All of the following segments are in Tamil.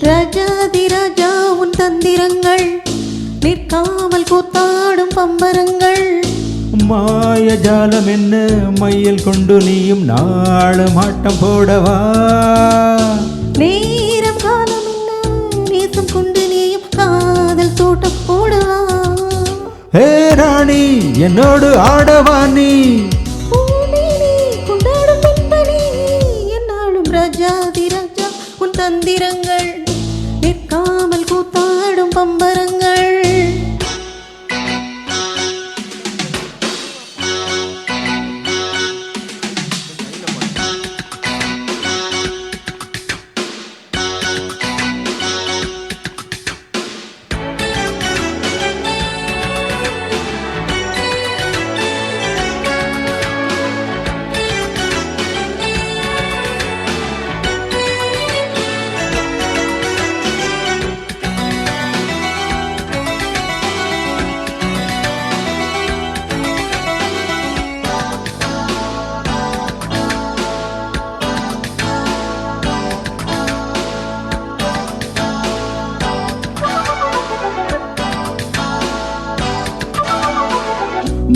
ராஜாதி ராஜா உன் தந்திரங்கள் நிற்காமல் கூத்தாடும் பம்பரங்கள். மாயஜாலம் என்ன மையல் கொண்டு நீயும் நாளும் ஆட்டம் போடவா. நேரம் காலம் என்ன நேசம் கொண்டு நீயும் காதல் தோட்டம் போடவா. ஹே ராணி என்னோடு ஆடவா நீ. கொண்டாடும் பெண்மணி என்னாலும் ராஜாதி ராஜா உன் தந்திரங்கள் நிற்காமல் கூத்தாடும் பம்பரங்கள்.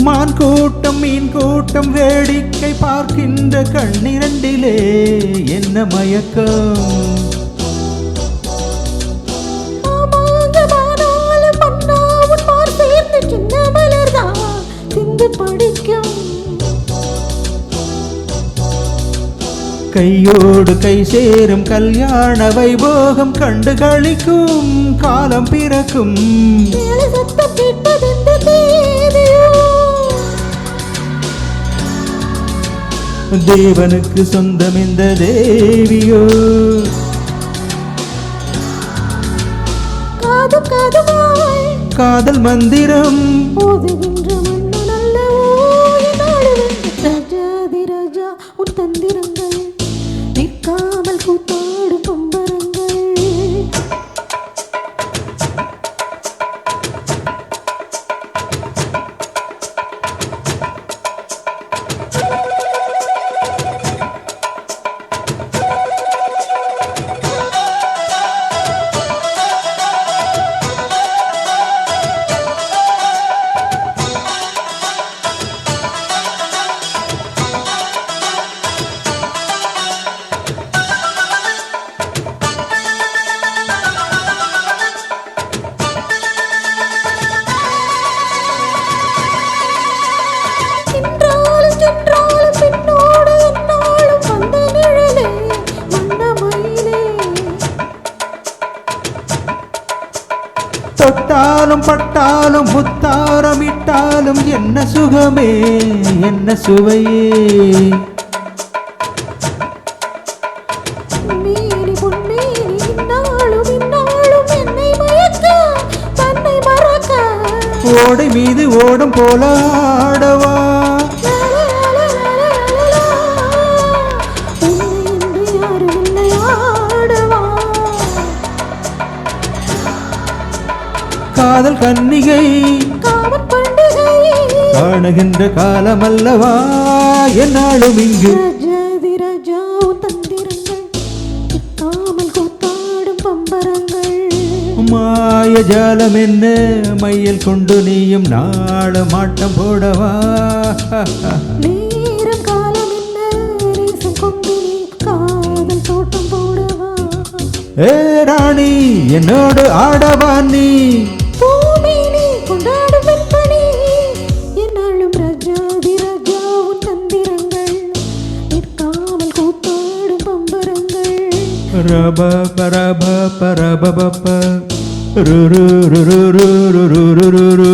மான் கூட்டம் மீன் கூட்டம் வேடிக்கை பார்க்கின்ற கண்ணிரண்டிலே என்ன மயக்கம். கையோடு கை சேரும் கல்யாண வைபோகம் கண்டு களிக்கும் காலம் பிறக்கும். தேவனுக்கு சொந்தம் இந்த தேவியோ. காதல் மந்திரம் ராஜாதி ராஜா உன் தந்திரங்கள் நிற்காமல் கூத்தாடும் பம்பரங்கள். தொட்டாலும் பட்டாலும் முத்தாரமிட்டாலும் என்ன சுகமே என்ன சுவையே. ஓடை மீது ஓடும் போல ஆடவா. காதல் கன்னிகை காணுகின்ற காலமல்லவா என்னாலும் இங்கு. ராஜாதி ராஜா தந்திரங்கள் காமல் கூத்தாடும் பம்பரங்கள். மாயஜாலம் என்ன மையல் கொண்டு நீயும் நாளும் ஆட்டம் போடவா. நேரம் காலம் என்ன நேசம் கொண்டு நீ காதல் தோட்டம் போடவா. ஏ ராணி என்னோடு ஆடவா நீ. கொண்டாடும் பெண்மணி என்னாலும் ராஜாதி ராஜா உன் தந்திரங்கள் நிற்காமல் கூத்தாடும் பம்பரங்கள். ரப பரப பரப ரு ரு ரு ரு ரு ரு ரு ரு.